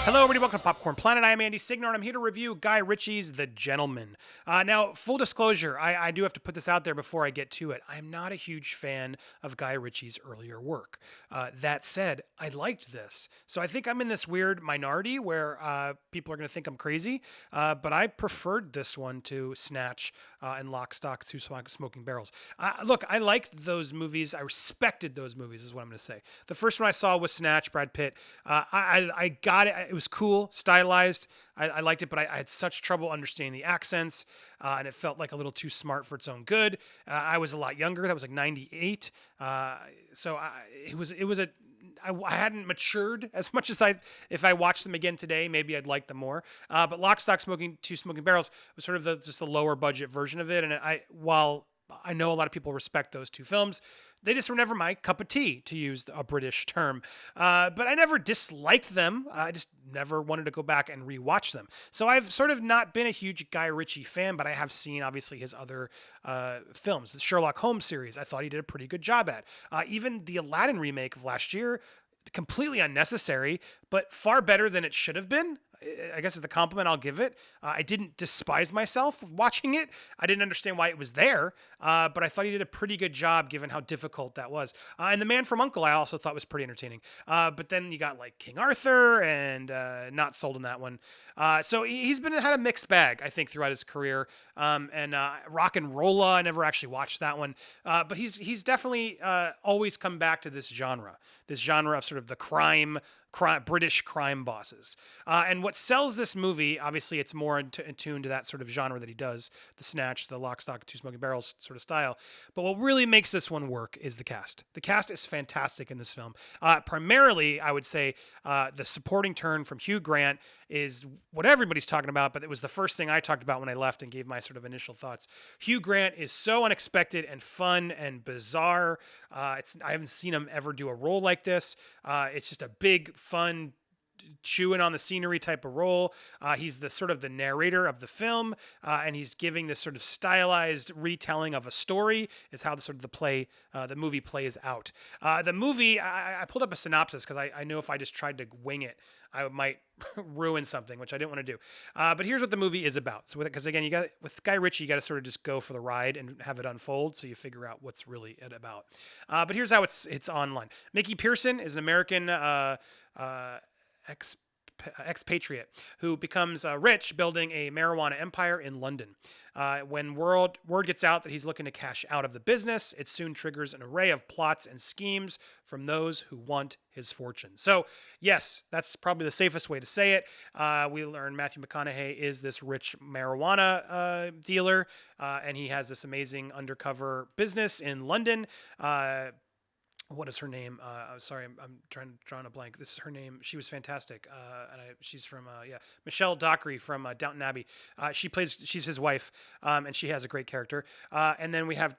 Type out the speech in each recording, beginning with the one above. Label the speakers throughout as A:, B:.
A: Hello, everybody. Welcome to Popcorn Planet. I am Andy Signore, and I'm here to review Guy Ritchie's The Gentleman. Now, full disclosure, I do have to put this out there before I get to it. I'm not a huge fan of Guy Ritchie's earlier work. That said, I liked this. So I think I'm in this weird minority where people are going to think I'm crazy, but I preferred this one to Snatch and Lock, Stock, Two Smoking Barrels. Look, I liked those movies. I respected those movies, is what I'm going to say. The first one I saw was Snatch, Brad Pitt. I got it. It was cool, stylized. I liked it, but I had such trouble understanding the accents, and it felt like a little too smart for its own good. I was a lot younger. That was like 98. I hadn't matured as much as if I watched them again today, maybe I'd like them more. But Lock, Stock, Two Smoking Barrels was sort of just the lower budget version of it. And while I know a lot of people respect those two films, they just were never my cup of tea, to use a British term. But I never disliked them. I just never wanted to go back and rewatch them. So I've sort of not been a huge Guy Ritchie fan, but I have seen, obviously, his other films. The Sherlock Holmes series, I thought he did a pretty good job at. Even the Aladdin remake of last year, completely unnecessary, but far better than it should have been. I guess is the compliment I'll give it. I didn't despise myself watching it. I didn't understand why it was there, but I thought he did a pretty good job given how difficult that was. And The Man from U.N.C.L.E. I also thought was pretty entertaining. But then you got like King Arthur and not sold on that one. So he's had a mixed bag, I think, throughout his career. And Rock and Rolla, I never actually watched that one. But he's definitely always come back to this genre of sort of the British crime bosses. And what sells this movie, obviously it's more in tune to that sort of genre that he does, the Snatch, the Lock, Stock, Two Smoking Barrels sort of style. But what really makes this one work is the cast. The cast is fantastic in this film. Primarily, I would say the supporting turn from Hugh Grant is what everybody's talking about, but it was the first thing I talked about when I left and gave my sort of initial thoughts. Hugh Grant is so unexpected and fun and bizarre. I haven't seen him ever do a role like this. It's just a big, fun, chewing on the scenery type of role. He's the sort of the narrator of the film, and he's giving this sort of stylized retelling of a story is how the movie plays out. The movie, I pulled up a synopsis because I know if I just tried to wing it, I might ruin something, which I didn't want to do. But here's what the movie is about. So because again, with Guy Ritchie, you got to sort of just go for the ride and have it unfold, so you figure out what's really it about. But here's how it's online. Mickey Pearson is an American expatriate who becomes rich building a marijuana empire in London. When word gets out that he's looking to cash out of the business, it soon triggers an array of plots and schemes from those who want his fortune. So, yes, that's probably the safest way to say it. We learn Matthew McConaughey is this rich marijuana dealer, and he has this amazing undercover business in London. What is her name? Sorry, I'm drawing a blank. This is her name. She was fantastic. She's from Michelle Dockery from Downton Abbey. She's his wife, and she has a great character. And then we have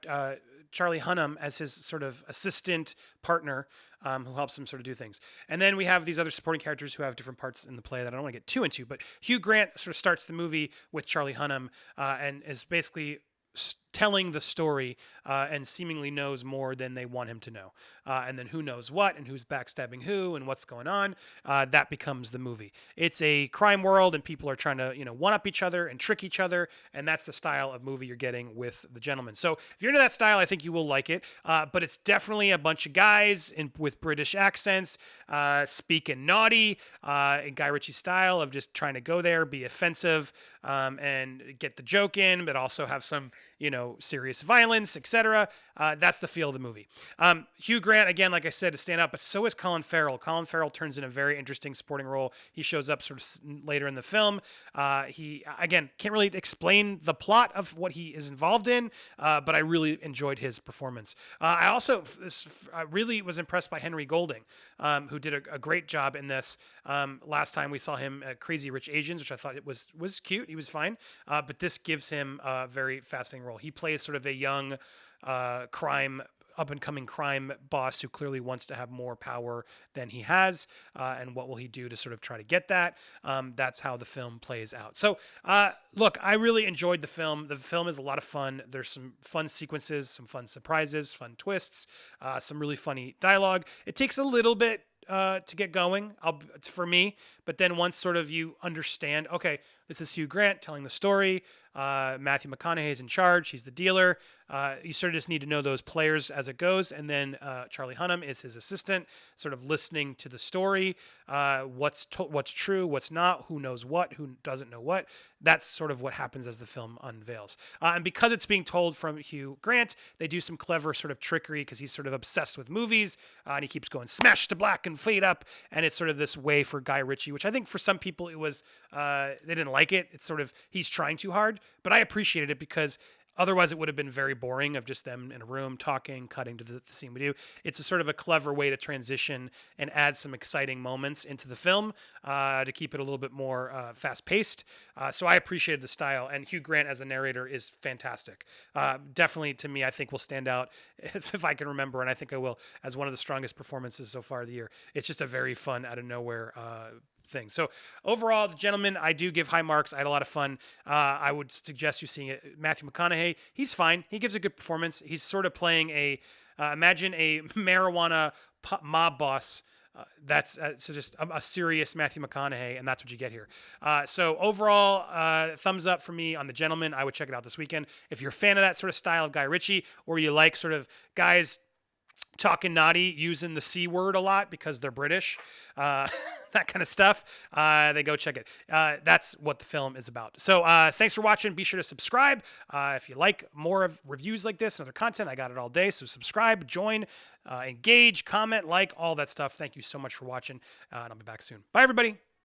A: Charlie Hunnam as his sort of assistant partner, who helps him sort of do things. And then we have these other supporting characters who have different parts in the play that I don't want to get too into. But Hugh Grant sort of starts the movie with Charlie Hunnam, and is basically telling the story and seemingly knows more than they want him to know. And then who knows what and who's backstabbing who and what's going on, that becomes the movie. It's a crime world and people are trying to, one-up each other and trick each other, and that's the style of movie you're getting with The Gentleman. So if you're into that style, I think you will like it, but it's definitely a bunch of guys with British accents speaking naughty in Guy Ritchie style of just trying to go there, be offensive, and get the joke in, but also have some serious violence, etc. That's the feel of the movie. Hugh Grant, again, like I said, to stand up, but so is Colin Farrell. Colin Farrell turns in a very interesting supporting role. He shows up sort of later in the film. He, again, can't really explain the plot of what he is involved in, but I really enjoyed his performance. I also really was impressed by Henry Golding, who did a great job in this. Last time we saw him at Crazy Rich Asians, which I thought it was cute. He was fine. But this gives him a very fascinating role. He plays sort of a young up-and-coming crime boss who clearly wants to have more power than he has, and what will he do to sort of try to get that. That's how the film plays out. So, look, I really enjoyed the film. The film is a lot of fun. There's some fun sequences, some fun surprises, fun twists, some really funny dialogue. It takes a little bit to get going. It's for me, but then once sort of you understand, okay, this is Hugh Grant telling the story. Matthew McConaughey is in charge. He's the dealer. You sort of just need to know those players as it goes. And then Charlie Hunnam is his assistant, sort of listening to the story. What's true, what's not, who knows what, who doesn't know what. That's sort of what happens as the film unveils. And because it's being told from Hugh Grant, they do some clever sort of trickery because he's sort of obsessed with movies. And he keeps going smash to black and fade up. And it's sort of this way for Guy Ritchie, which I think for some people it was, they didn't like it. It's sort of, he's trying too hard. But I appreciated it because otherwise it would have been very boring of just them in a room talking, cutting to the scene we do. It's a sort of a clever way to transition and add some exciting moments into the film to keep it a little bit more fast-paced. So I appreciated the style, and Hugh Grant as a narrator is fantastic. Definitely, to me, I think will stand out, if I can remember, and I think I will, as one of the strongest performances so far of the year. It's just a very fun, out-of-nowhere thing. So overall, The Gentleman, I do give high marks. I had a lot of fun. I would suggest you seeing it. Matthew McConaughey, he's fine. He gives a good performance. He's sort of playing imagine a marijuana mob boss. That's so just a serious Matthew McConaughey, and that's what you get here. So overall, thumbs up for me on The Gentleman. I would check it out this weekend. If you're a fan of that sort of style of Guy Ritchie, or you like sort of guys talking naughty, using the C word a lot because they're British, that kind of stuff, they go check it. That's what the film is about. So thanks for watching. Be sure to subscribe. If you like more of reviews like this and other content, I got it all day. So subscribe, join, engage, comment, like, all that stuff. Thank you so much for watching, and I'll be back soon. Bye, everybody.